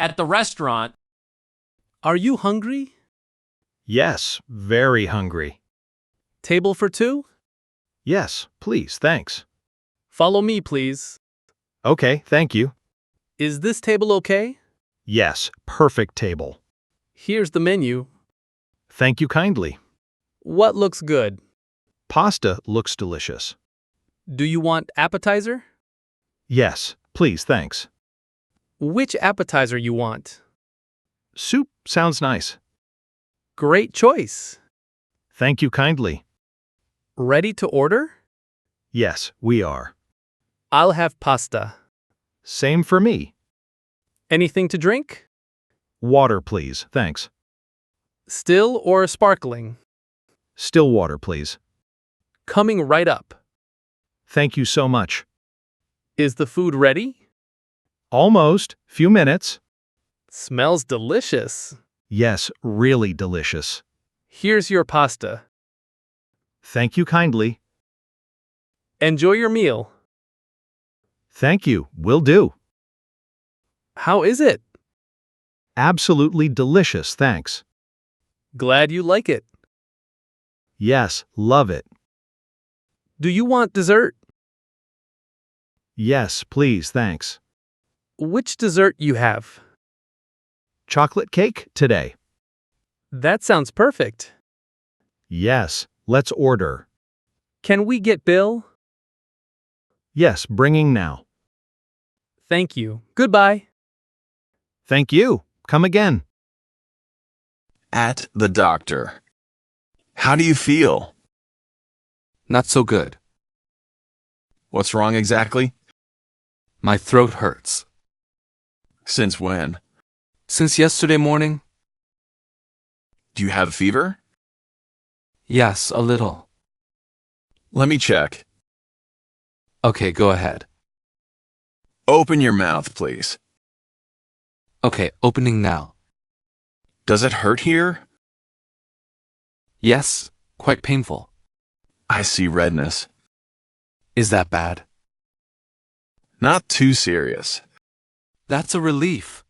at the restaurant. Are you hungry? Yes, very hungry. Table for two? Yes, please, thanks. Follow me, please. Okay, thank you. Is this table okay? Yes, perfect table. Here's the menu. Thank you kindly. What looks good? Pasta looks delicious. Do you want appetizer? Yes, please, thanks. Which appetizer you want? Soup sounds nice. Great choice. Thank you kindly. Ready to order? Yes, we are. I'll have pasta. Same for me. Anything to drink? Water, please, thanks. Still or sparkling? Still water, please. Coming right up. Thank you so much. Is the food ready? Almost. Few minutes. Smells delicious. Yes, really delicious. Here's your pasta. Thank you kindly. Enjoy your meal. Thank you, will do. How is it? Absolutely delicious, thanks. Glad you like it. Yes, love it. Do you want dessert? Yes, please, thanks. Which dessert you have? Chocolate cake today. That sounds perfect. Yes, let's order. Can we get bill? Yes, bringing now. Thank you. Goodbye. Thank you. Come again. At the doctor. How do you feel? Not so good. What's wrong exactly? My throat hurts. Since when? Since yesterday morning? Do you have fever? Yes, a little. Let me check. Okay, go ahead. Open your mouth, please. Okay, opening now. Does it hurt here? Yes, quite painful. I see redness. Is that bad? Not too serious. That's a relief.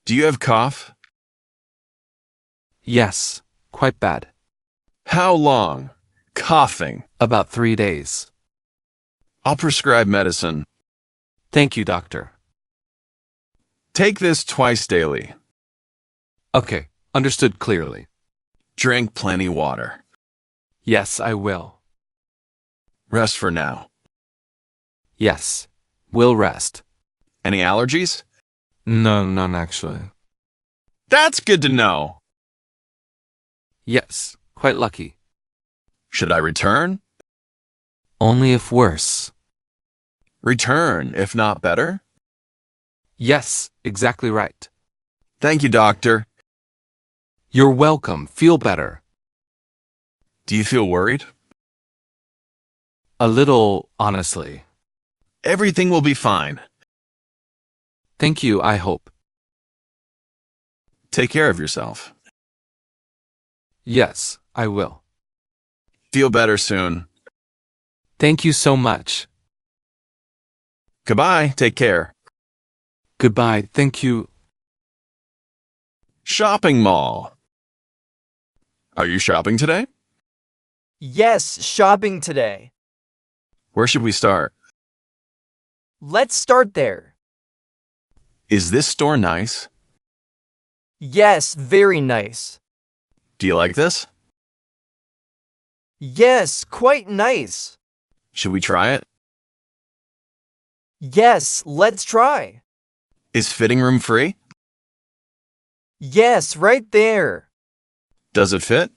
Do you have cough? Yes, quite bad. How long? Coughing. About 3 days. I'll prescribe medicine. Thank you, doctor. Take this twice daily. Okay, understood clearly. Drink plenty water. Yes, I will. Rest for now. Yes, will rest. Any allergies? No, none actually. That's good to know. Yes, quite lucky. Should I return? Only if worse. Return, if not better? Yes, exactly right. Thank you, doctor. You're welcome. Feel better. Do you feel worried? A little, honestly. Everything will be fine. Thank you, I hope. Take care of yourself. Yes, I will. Feel better soon. Thank you so much. Goodbye. Take care. Goodbye, thank you. Shopping mall. Are you shopping today? Yes, shopping today. Where should we start? Let's start there. Is this store nice? Yes, very nice. Do you like this? Yes, quite nice. Should we try it? Yes, let's try. Is fitting room free? Yes, right there. Does it fit?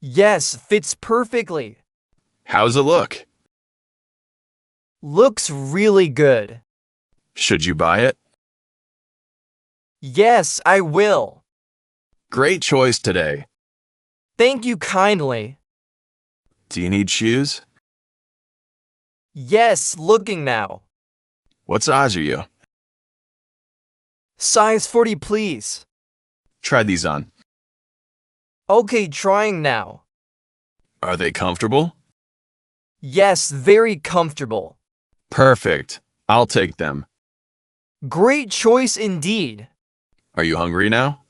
Yes, fits perfectly. How's it look? Looks really good. Should you buy it? Yes, I will. Great choice today. Thank you kindly. Do you need shoes? Yes, looking now. What size are you? Size 40, please. Try these on. Okay, trying now. Are they comfortable? Yes, very comfortable. Perfect. I'll take them. Great choice indeed. Are you hungry now?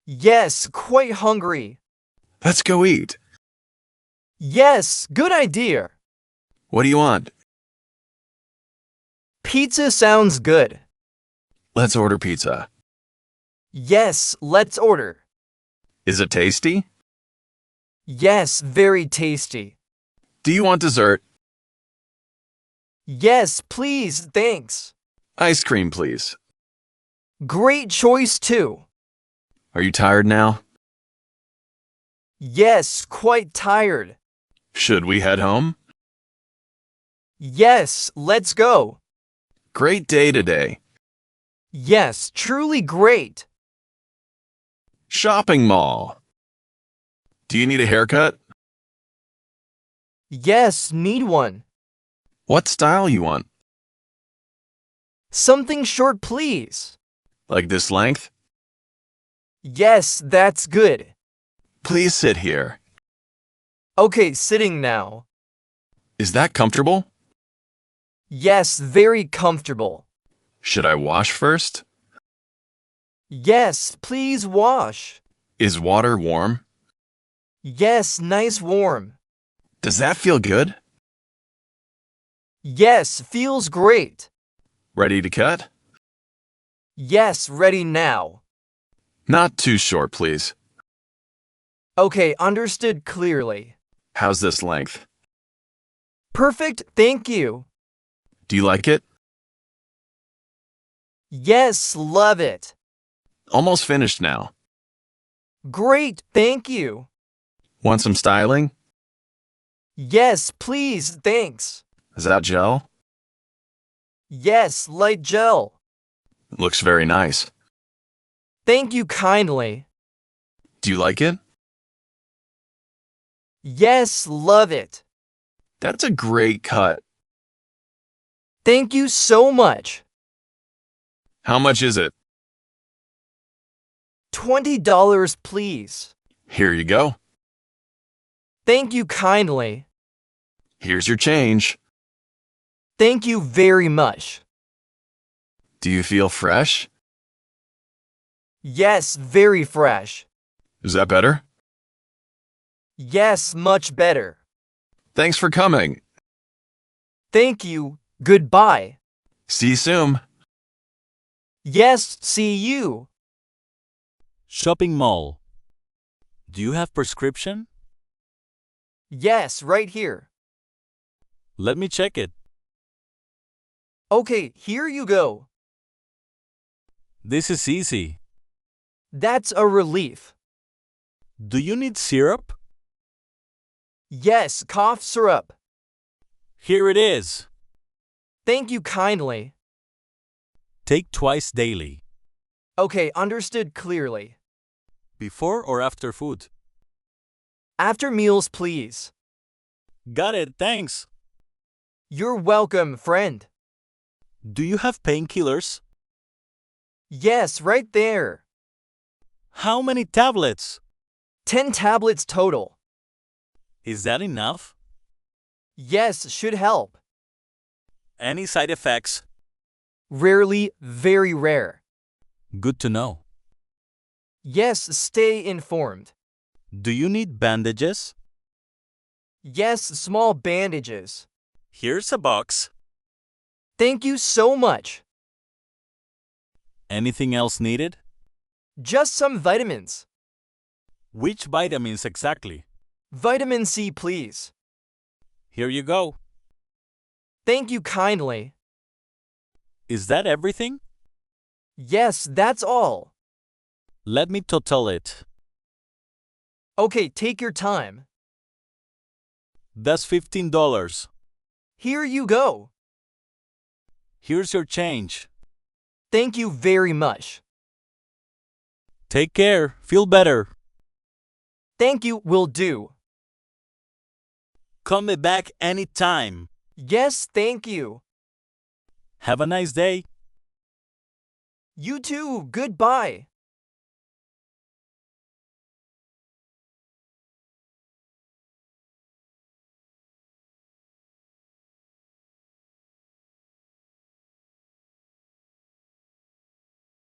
Yes, quite hungry. Let's go eat. Yes, good idea. What do you want? Pizza sounds good. Let's order pizza. Yes, let's order. Is it tasty? Yes, very tasty. Do you want dessert? Yes, please, thanks. Ice cream, please. Great choice too. Are you tired now? Yes, quite tired. Should we head home? Yes, let's go. Great day today. Yes, truly great. Shopping mall. Do you need a haircut? Yes, need one. What style you want? Something short, please. Like this length? Yes, that's good. Please sit here. Okay, sitting now. Is that comfortable? Yes, very comfortable. Should I wash first? Yes, please wash. Is water warm? Yes, nice warm. Does that feel good? Yes, feels great. Ready to cut? Yes, ready now. Not too short, please. Okay, understood clearly. How's this length? Perfect, thank you. Do you like it? Yes, love it. Almost finished now. Great, thank you. Want some styling? Yes, please, thanks. Is that gel? Yes, light gel. Looks very nice. Thank you kindly. Do you like it? Yes, love it. That's a great cut. Thank you so much. How much is it? $20, please. Here you go. Thank you kindly. Here's your change. Thank you very much. Do you feel fresh? Yes, very fresh. Is that better? Yes, much better. Thanks for coming. Thank you. Goodbye. See you soon. Yes, see you. Shopping mall. Do you have prescription? Yes, right here. Let me check it. Okay, here you go. This is easy. That's a relief. Do you need syrup? Yes, cough syrup. Here it is. Thank you kindly. Take twice daily. Okay, understood clearly. Before or after food? After meals, please. Got it, thanks. You're welcome, friend. Do you have painkillers? Yes, right there. How many tablets? 10 tablets total. Is that enough? Yes, should help. Any side effects? Rarely, very rare. Good to know. Yes, stay informed. Do you need bandages? Yes, small bandages. Here's a box. Thank you so much. Anything else needed? Just some vitamins. Which vitamins exactly? Vitamin C, please. Here you go. Thank you kindly. Is that everything? Yes, that's all. Let me total it. Okay, take your time. That's $15. Here you go. Here's your change. Thank you very much. Take care. Feel better. Thank you, will do. Call me back anytime. Yes, thank you. Have a nice day. You too, goodbye.